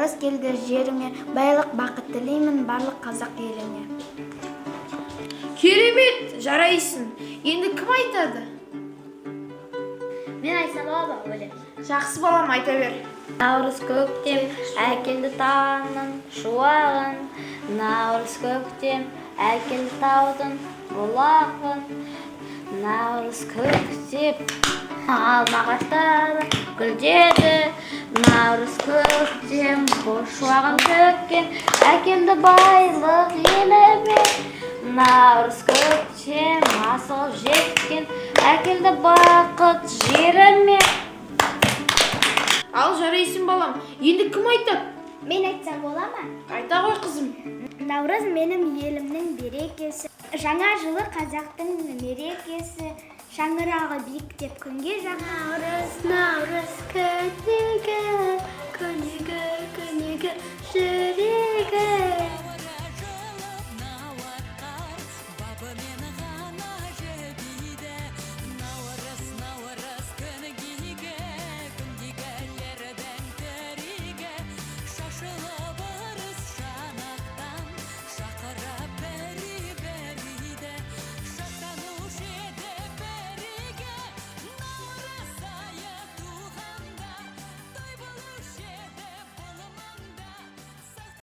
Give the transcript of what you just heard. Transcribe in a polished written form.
Наурыз келді жеріме, байлық бақыт тілеймін барлық қазақ еліне. Керемет, жарайсың. Енді кім айтады? Мен айтсам болады ма бөлім? Жақсы балам, айта бер. Наурыз көктем, әкелді таңның шуағын. Наурыз көктем, әкелді таудың бұлағын. Наурыз көктем, алма ағаштары гүлдеді. Наурыз көктем, шуағын төккен, әкелді байлық еліме. Наурыз көктем, асыл жеткен, әкелді бақыт жеріме. Ал жарайсың балам, енді кім айтады? Мен айтсам бола ма? Айта ғой қызым. Наурыз менің елімнің берекесі, жаңа жылы қазақтың мерекесі, шаңырағы биіктеп күнге жаңа. Наурыз күнігі, күнігі, күнігі жүрегі.